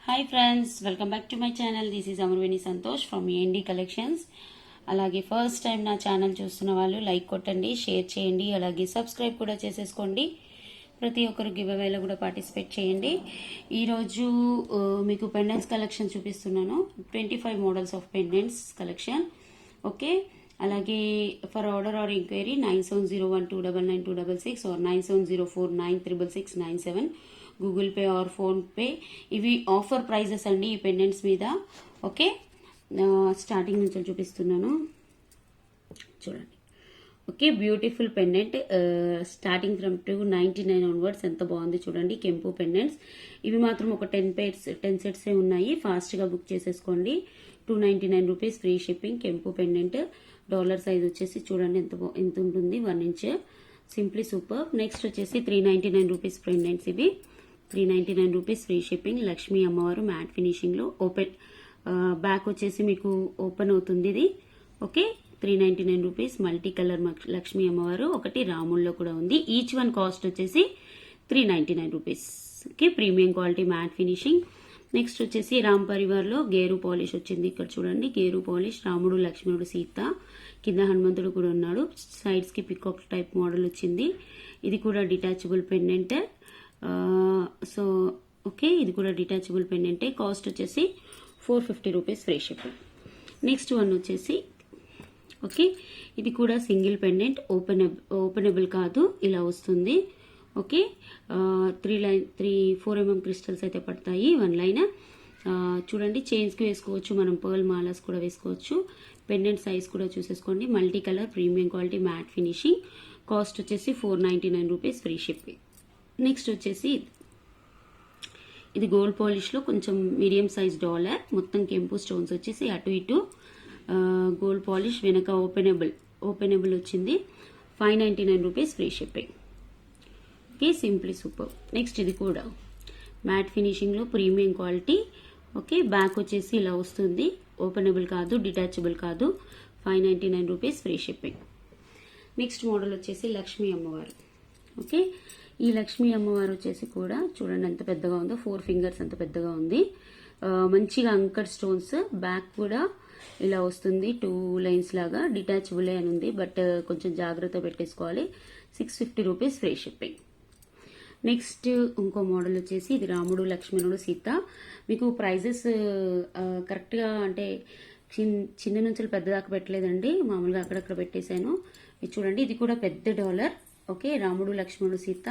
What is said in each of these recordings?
Hi friends, welcome back to my channel. This is Amarveni Santosh from ఏండి collections. అలాగే first time నా channel చూస్తున్న వాళ్ళు లైక్ కొట్టండి, షేర్ చేయండి, అలాగే సబ్స్క్రైబ్ కూడా చేసేసుకోండి. ప్రతి ఒక్కరు గివ్ అవేలో కూడా పార్టిసిపేట్ చేయండి. ఈరోజు మీకు పెండెంట్స్ కలెక్షన్ చూపిస్తున్నాను. 25 models of pendants collection. Okay, అలాగే for order or enquiry 9701299266 or 9704966697, Google Pay or PhonePe. ఇవి ఆఫర్ ప్రైజెస్ అండి ఈ పెండెంట్స్ మీద. ఓకే, స్టార్టింగ్ నుంచి చూపిస్తున్నాను చూడండి. Okay, beautiful pendant starting from 299 onwards. ఎంత బాగుంది చూడండి, కెంపు పెండెంట్స్. ఇవి మాత్రం ఒక 10 సెట్స్ ఉన్నాయి. ఫాస్ట్గా బుక్ చేసేసుకోండి. 299 రూపీస్, ఫ్రీ షిప్పింగ్. కెంపు పెండెంట్ డాలర్ సైజ్ వచ్చేసి చూడండి ఎంత ఉంటుంది, 1 ఇంచ్. Simply super. నెక్స్ట్ వచ్చేసి 399 రూపీస్ పెండెంట్స్. ఇవి 399 రూపీస్, ఫ్రీ షిప్పింగ్. లక్ష్మీ అమ్మవారు మ్యాట్ ఫినిషింగ్ లో ఓపెన్, బ్యాక్ వచ్చేసి మీకు ఓపెన్ అవుతుంది ఇది. Okay, 399 rupees. Multi colour Lakshmi అమ్మవారు, ఒకటి రాముల్లో కూడా ఉంది. ఈచ్ వన్ కాస్ట్ వచ్చేసి 399 rupees. Okay, premium quality matte finishing. Next వచ్చేసి రామ్ పరివార్ లో గేరు పాలిష్ వచ్చింది. ఇక్కడ చూడండి, గేరు పాలిష్. రాముడు, లక్ష్మణుడు, సీత, కింద హనుమంతుడు కూడా ఉన్నాడు. సైడ్స్ కి పికాక్ టైప్ మోడల్ వచ్చింది. ఇది కూడా డిటాచబుల్ పెండెంట్. సో ఓకే, ఇది కూడా డిటాచబుల్ పెండెంటే. కాస్ట్ వచ్చేసి 450 rupees, free shipping. Next one వచ్చేసి ఓకే, ఇది కూడా సింగిల్ పెండెంట్, ఓపెనబుల్ కాదు, ఇలా వస్తుంది. ఓకే, 4 mm క్రిస్టల్స్ అయితే పడతాయి. 1 లైన్ చూడండి. చైన్స్ కి వేసుకోవచ్చు, మనం పర్ల్ మాలాస్ కూడా వేసుకోవచ్చు. పెండెంట్ సైజ్ కూడా చూసేసుకోండి. Multi colour, premium quality matte finishing. Cost వచ్చేసి 499 రూపీస్, ఫ్రీ షిప్పింగ్. నెక్స్ట్ వచ్చేసి ఇది గోల్డ్ పాలిష్ లో కొంచెం మీడియం సైజ్ డాలర్. మొత్తం కెంపు స్టోన్స్ వచ్చేసి అటు ఇటు గోల్డ్ పాలిష్, వెనక ఓపెనబుల్ వచ్చింది. 599 rupees, free shipping. Okay, simply super. Next ఇది కూడా మ్యాట్ ఫినిషింగ్ లో ప్రీమియం క్వాలిటీ. ఓకే, బ్యాక్ వచ్చేసి ఇలా వస్తుంది. ఓపెనబుల్ కాదు, డిటాచబుల్ కాదు. 599 rupees, free shipping. Next model వచ్చేసి లక్ష్మీ అమ్మవారు. ఓకే, ఈ లక్ష్మీ అమ్మవారు వచ్చేసి కూడా చూడండి ఎంత పెద్దగా ఉందో. 4 ఫింగర్స్ అంత పెద్దగా ఉంది. మంచిగా అంకర్ స్టోన్స్. బ్యాక్ కూడా ఇలా వస్తుంది, 2 లైన్స్ లాగా. డిటాచబుల్ అని ఉంది, బట్ కొంచెం జాగ్రత్త పెట్టేసుకోవాలి. 650 రూపీస్, ఫ్రీ షిప్పింగ్. నెక్స్ట్ ఇంకో మోడల్ వచ్చేసి ఇది రాముడు, లక్ష్మణుడు, సీత. మీకు ప్రైజెస్ కరెక్ట్ గా అంటే చిన్న నుంచి పెద్ద దాకా పెట్టలేదండి, మామూలుగా అక్కడక్కడ పెట్టేశాను. ఇది చూడండి, ఇది కూడా పెద్ద డాలర్. ఓకే, రాముడు, లక్ష్మణుడు, సీత.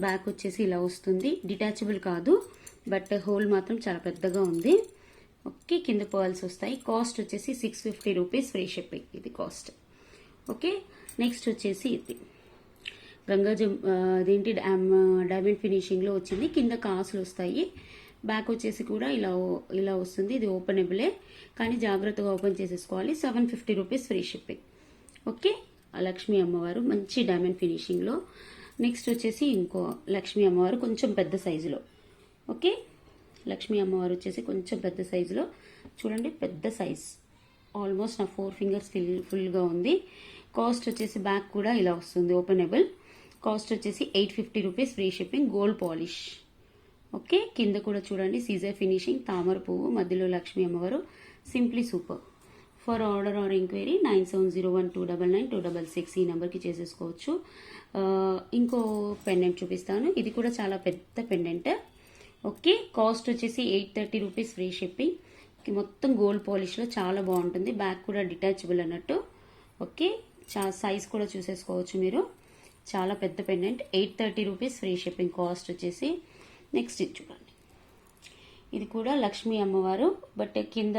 బ్యాక్ వచ్చేసి ఇలా వస్తుంది. డిటాచబుల్ కాదు, బట్ హోల్ మాత్రం చాలా పెద్దగా ఉంది. ఓకే, కింద పర్ల్స్ వస్తాయి. కాస్ట్ వచ్చేసి 650 రూపీస్, ఫ్రీ షిప్పింగ్. ఇది కాస్ట్. ఓకే, నెక్స్ట్ వచ్చేసి ఇది గంగాజం, అదేంటి డైమండ్ ఫినిషింగ్ లో వచ్చింది. కింద కాసులు వస్తాయి. బ్యాక్ వచ్చేసి కూడా ఇలా వస్తుంది. ఇది ఓపెనబులే, కానీ జాగ్రత్తగా ఓపెన్ చేసేసుకోవాలి. 750 rupees, free shipping. Okay, Lakshmi అమ్మవారు మంచి డైమండ్ ఫినిషింగ్ లో. నెక్స్ట్ వచ్చేసి ఇంకో లక్ష్మీ అమ్మవారు కొంచెం పెద్ద సైజులో. ఓకే, లక్ష్మీ అమ్మవారు వచ్చేసి కొంచెం పెద్ద సైజులో చూడండి, పెద్ద సైజ్. ఆల్మోస్ట్ నా 4 ఫింగర్స్ ఫుల్గా ఉంది. కాస్ట్ వచ్చేసి బ్యాక్ కూడా ఇలా వస్తుంది, ఓపెనబుల్. కాస్ట్ వచ్చేసి 850 rupees, free shipping. Gold polish. Okay, కింద కూడా చూడండి సీజర్ ఫినిషింగ్, తామర పువ్వు, మధ్యలో లక్ష్మీ అమ్మవారు. Simply super. For order or enquiry 9701299266 ఈ నెంబర్కి చేసేసుకోవచ్చు. ఇంకో పెండెంట్ చూపిస్తాను. ఇది కూడా చాలా పెద్ద పెండెంట్. ఓకే, కాస్ట్ వచ్చేసి 830 రూపీస్, ఫ్రీ షిప్పింగ్. మొత్తం గోల్డ్ పాలిష్లో చాలా బాగుంటుంది. బ్యాక్ కూడా డిటాచబుల్ అన్నట్టు. ఓకే, సైజ్ కూడా చూసేసుకోవచ్చు మీరు. చాలా పెద్ద pendant. 830 rupees, free shipping. Cost వచ్చేసి నెక్స్ట్ ఇది చూడండి. ఇది కూడా లక్ష్మీ అమ్మవారు, బట్ కింద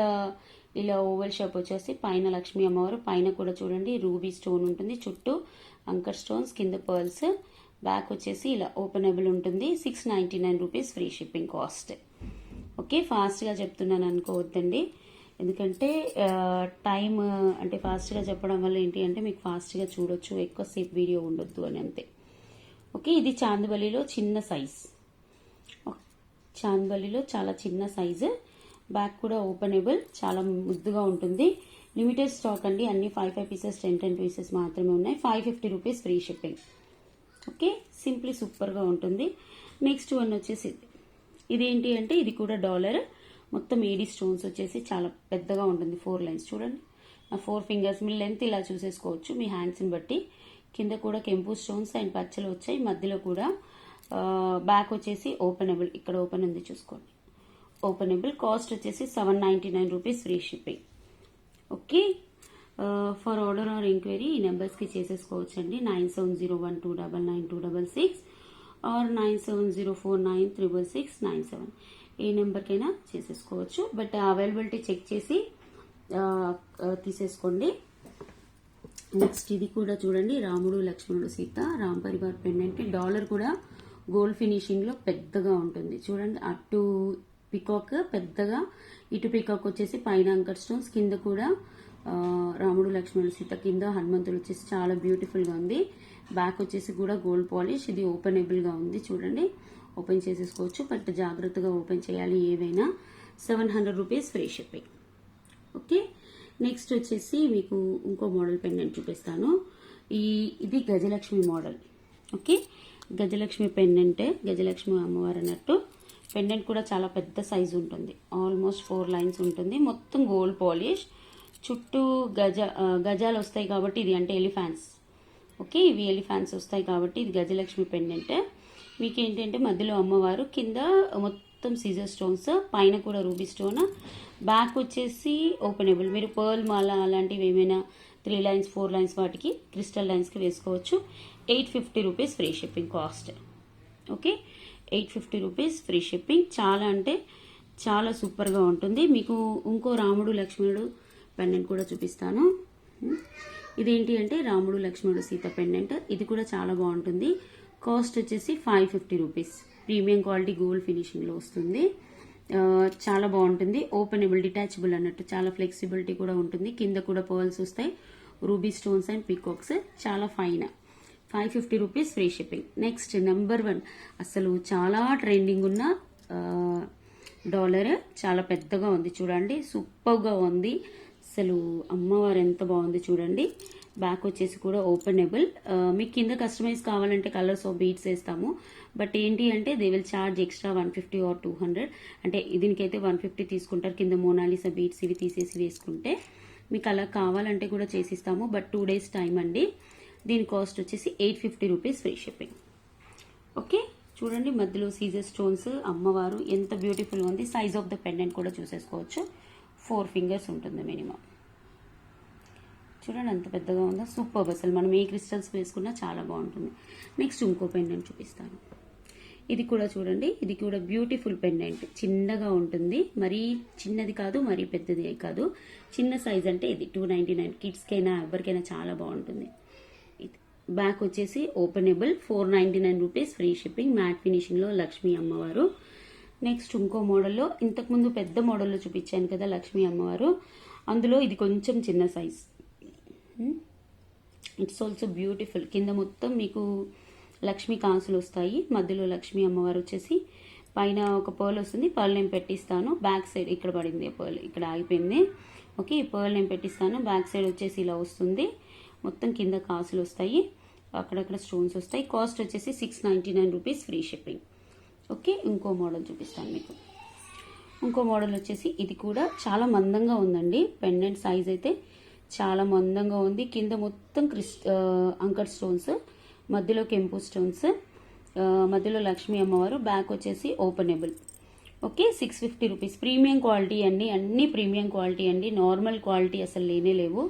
ఇలా ఓవెల్ షేప్ వచ్చేసి పైన లక్ష్మీ అమ్మవారు. పైన కూడా చూడండి రూబీ స్టోన్ ఉంటుంది, చుట్టూ అంకర్ స్టోన్స్, కింద పర్ల్స్. బ్యాక్ వచ్చేసి ఇలా ఓపెనబుల్ ఉంటుంది. 699 rupees, free shipping cost. Okay, ఫాస్ట్గా చెప్తున్నాను అనుకోవద్దండి, ఎందుకంటే టైం అంటే ఫాస్ట్గా చెప్పడం వల్ల ఏంటి అంటే మీకు ఫాస్ట్గా చూడొచ్చు, ఎక్కువసేపు వీడియో ఉండొద్దు అని అంతే. ఓకే, ఇది చాందబలిలో చిన్న సైజ్. చాందబలిలో చాలా చిన్న సైజు. బ్యాక్ కూడా ఓపెనబుల్, చాలా ముద్దుగా ఉంటుంది. లిమిటెడ్ స్టాక్ అండి, అన్ని 5 పీసెస్ 10 పీసెస్ మాత్రమే ఉన్నాయి. 550 rupees, free shipping. Okay, simply సూపర్గా ఉంటుంది. నెక్స్ట్ వన్ వచ్చేసి ఇదేంటి అంటే ఇది కూడా డాలర్, మొత్తం ఏడీ స్టోన్స్ వచ్చేసి చాలా పెద్దగా ఉంటుంది, 4 లైన్స్ చూడండి. ఆ 4 ఫింగర్స్ మీ లెంత్ ఇలా చూసేసుకోవచ్చు మీ హ్యాండ్స్ని బట్టి. కింద కూడా కెంపు స్టోన్స్ అండ్ పచ్చలు వచ్చాయి, మధ్యలో కూడా బ్యాక్ వచ్చేసి ఓపెనబుల్, ఇక్కడ ఓపెన్ ఉంది చూసుకోండి, ఓపెనబుల్. కాస్ట్ వచ్చేసి 799 rupees, free shipping. Okay, for order or enquiry ఈ నెంబర్స్కి చేసేసుకోవచ్చండి. 9701299266 ఆర్ 9704936697, ఏ నెంబర్కైనా చేసేసుకోవచ్చు. బట్ అవైలబిలిటీ చెక్ చేసి తీసేసుకోండి. నెక్స్ట్ ఇది కూడా చూడండి, రాముడు లక్ష్మణుడు సీత రామ్ పరివార్ పెండెంట్. డాలర్ కూడా గోల్డ్ ఫినిషింగ్ లో పెద్దగా ఉంటుంది చూడండి. అటు పికాక్ పెద్దగా, ఇటు పికాక్ వచ్చేసి పైన అంకర్ స్టోన్స్, కింద కూడా రాముడు లక్ష్మణుడు సీత, కింద హనుమంతుడు వచ్చేసి చాలా బ్యూటిఫుల్ గా ఉంది. బ్యాక్ వచ్చేసి కూడా గోల్డ్ పాలిష్, ఇది ఓపెనబుల్ గా ఉంది చూడండి, ఓపెన్ చేసేసుకోవచ్చు. బట్ జాగ్రత్తగా ఓపెన్ చేయాలి ఏవైనా. 700 rupees, free shipping. Okay, next వచ్చేసి మీకు ఇంకో మోడల్ పెండెంట్ చూపిస్తాను. ఇది Gajalakshmi model. Okay, Gajalakshmi pendant, Gajalakshmi అమ్మవారు అన్నట్టు. పెండెంట్ కూడా చాలా పెద్ద సైజు ఉంటుంది, ఆల్మోస్ట్ 4 లైన్స్ ఉంటుంది, మొత్తం గోల్డ్ పాలిష్. చుట్టూ గజాలు వస్తాయి కాబట్టి ఇది అంటే ఎలిఫాన్స్. ఓకే, ఇవి ఎలిఫాన్స్ వస్తాయి కాబట్టి ఇది గజలక్ష్మి పెండెంట్. మీకు ఏంటంటే మధ్యలో అమ్మవారు, కింద మొత్తం సీజర్ స్టోన్స్, పైన కూడా రూబీ స్టోన్, బ్యాక్ వచ్చేసి ఓపెనబుల్. మీరు పర్ల్ మాల అలాంటివి ఏమైనా 3 లైన్స్ 4 లైన్స్ వాటికి క్రిస్టల్ లైన్స్కి వేసుకోవచ్చు. 850 rupees, free shipping cost. Okay, 850 rupees, free shipping. చాలా అంటే చాలా సూపర్గా ఉంటుంది. మీకు ఇంకో రాముడు లక్ష్మణుడు పెండెంట్ కూడా చూపిస్తాను. ఇదేంటి అంటే రాముడు లక్ష్మణుడు సీత పెండెంట్, ఇది కూడా చాలా బాగుంటుంది. కాస్ట్ వచ్చేసి 550 రూపీస్, ప్రీమియం క్వాలిటీ గోల్డ్ ఫినిషింగ్లో వస్తుంది. చాలా బాగుంటుంది, ఓపెనబుల్, డిటాచబుల్ అన్నట్టు, చాలా ఫ్లెక్సిబిలిటీ కూడా ఉంటుంది. కింద కూడా పర్ల్స్ వస్తాయి, రూబీ స్టోన్స్ అండ్ పీకాక్స్, చాలా fine. 550 rupees, free shipping. Next number 1, అసలు చాలా ట్రెండింగ్ ఉన్న డాలర్, చాలా పెద్దగా ఉంది చూడండి, సూపర్గా ఉంది. అసలు అమ్మవారు ఎంత బాగుంది చూడండి. బ్యాక్ వచ్చేసి కూడా ఓపెనబుల్. మీకు కింద కస్టమైజ్ కావాలంటే కలర్స్ ఆఫ్ బీట్స్ వేస్తాము. బట్ ఏంటి అంటే they will charge extra 150 or 200. అంటే దీనికైతే 150 తీసుకుంటారు. కింద మోనాలిసా బీట్స్ ఇవి తీసేసి వేసుకుంటే మీకు అలా కావాలంటే కూడా చేసిస్తాము. బట్ 2 డేస్ టైం అండి. దీని కాస్ట్ వచ్చేసి 850 రూపీస్, ఫ్రీ షిప్పింగ్. ఓకే, చూడండి మధ్యలో సీజర్ స్టోన్స్, అమ్మవారు ఎంత బ్యూటిఫుల్గా ఉంది. సైజ్ ఆఫ్ ద పెండెంట్ కూడా చూసేసుకోవచ్చు, 4 ఫింగర్స్ ఉంటుంది మినిమం. చూడండి ఎంత పెద్దగా ఉందో, సూపర్. అసలు మనం ఏ క్రిస్టల్స్ వేసుకున్నా చాలా బాగుంటుంది. నెక్స్ట్ ఇంకో పెండెంట్ చూపిస్తాను. ఇది కూడా చూడండి, ఇది కూడా బ్యూటిఫుల్ పెండెంట్, చిన్నగా ఉంటుంది, మరీ చిన్నది కాదు మరీ పెద్దది కాదు, చిన్న సైజ్. అంటే ఇది 299, కిడ్స్కైనా ఎవరికైనా చాలా బాగుంటుంది. ఇది బ్యాక్ వచ్చేసి openable, 499 rupees, free shipping. Matte ఫినిషింగ్లో లక్ష్మీ అమ్మవారు. నెక్స్ట్ ఇంకో మోడల్లో, ఇంతకుముందు పెద్ద మోడల్లో చూపించాను కదా లక్ష్మీ అమ్మవారు, అందులో ఇది కొంచెం చిన్న సైజ్. It's also beautiful. కింద మొత్తం మీకు లక్ష్మీ కాసులు వస్తాయి, మధ్యలో లక్ష్మీ అమ్మవారు వచ్చేసి, పైన ఒక పర్ల్ వస్తుంది. పర్ల్ నేను పెట్టిస్తాను. బ్యాక్ సైడ్ ఇక్కడ పడింది పర్ల్, ఇక్కడ ఆగిపోయింది. ఓకే, ఈ పర్ల్ నేను పెట్టిస్తాను. బ్యాక్ సైడ్ వచ్చేసి ఇలా వస్తుంది, మొత్తం కింద కాసులు వస్తాయి, అక్కడక్కడ స్టోన్స్ వస్తాయి. కాస్ట్ వచ్చేసి 699 రూపీస్, ఫ్రీ షిప్పింగ్. ఓకే, ఇంకో మోడల్ చూపిస్తాను మీకు. ఇంకో మోడల్ వచ్చేసి ఇది కూడా చాలా మందంగా ఉందండి. పెండెంట్ సైజ్ అయితే చాలా మందంగా ఉంది. కింద మొత్తం అంకర్ స్టోన్స్, మధ్యలో కెంపు స్టోన్స్, మధ్యలో లక్ష్మీ అమ్మవారు, బ్యాక్ వచ్చేసి openable. Okay, 650 rupees. Premium quality అండి, అన్ని ప్రీమియం క్వాలిటీ అండి, నార్మల్ క్వాలిటీ అసలు లేనే లేవు,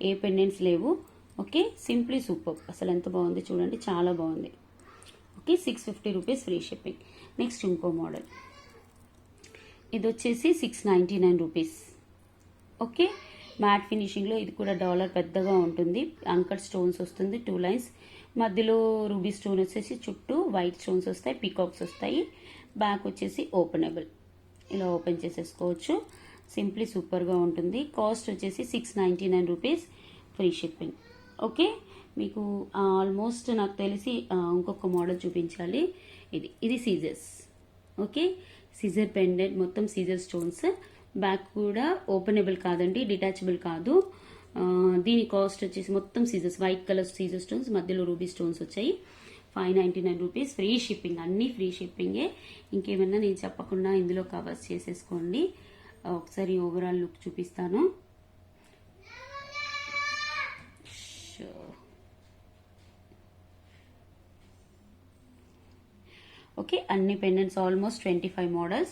ఏ పెండెంట్స్ లేవు. Okay, simply super. అసలు ఎంత బాగుంది చూడండి, చాలా బాగుంది. Okay, 650 rupees, free shipping. Next ఇంకో మోడల్, ఇది వచ్చేసి 699 రూపీస్. ఓకే, మ్యాట్ ఫినిషింగ్లో, ఇది కూడా డాలర్ పెద్దగా ఉంటుంది, అంకర్ స్టోన్స్ వస్తుంది, 2 లైన్స్, మధ్యలో రూబీ స్టోన్ వచ్చేసి, చుట్టూ వైట్ స్టోన్స్ వస్తాయి, పీకాక్స్ వస్తాయి. బ్యాక్ వచ్చేసి ఓపెనబుల్, ఇలా ఓపెన్ చేసేసుకోవచ్చు. సింప్లీ సూపర్గా ఉంటుంది. కాస్ట్ వచ్చేసి 699 రూపీస్, ఫ్రీ షిప్పింగ్. ఓకే, మీకు ఆల్మోస్ట్ నాకు తెలిసి ఇంకొక మోడల్ చూపించాలి. ఇది సీజర్స్. ఓకే, సీజర్ పెండెంట్, మొత్తం సీజర్ స్టోన్స్, బ్యాక్ కూడా ఓపెనబుల్ కాదండి, డిటాచబుల్ కాదు. దీని కాస్ట్ వచ్చేసి మొత్తం సీజర్స్, వైట్ కలర్ సీజర్ స్టోన్స్, మధ్యలో రూబీ స్టోన్స్ వచ్చాయి. 599 రూపీస్. ఫ్రీ షిప్పింగ్, అన్ని ఫ్రీ షిప్పింగే. ఇంకేమన్నా నేను చెప్పకుండా ఇందులో కవర్స్ చేసేసుకోండి. ఒకసారి ఓవరాల్ లుక్ చూపిస్తాను. ఓకే, అన్ని పెండెంట్స్ ఆల్మోస్ట్ 25 మోడల్స్.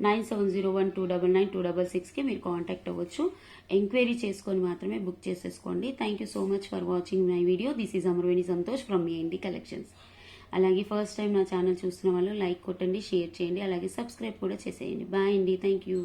9701299266కి మీరు కాంటాక్ట్ అవ్వచ్చు. ఎంక్వైరీ చేసుకొని మాత్రమే బుక్ చేసేసుకోండి. Thank you so much for watching my video. This is Amarveni Santosh from మీ కలెక్షన్స్. అలాగే ఫస్ట్ టైం నా ఛానల్ చూస్తున్న వాళ్ళు లైక్ కొట్టండి, షేర్ చేయండి, అలాగే సబ్స్క్రైబ్ కూడా చేసేయండి. బాయ్ అండి, థ్యాంక్ యూ.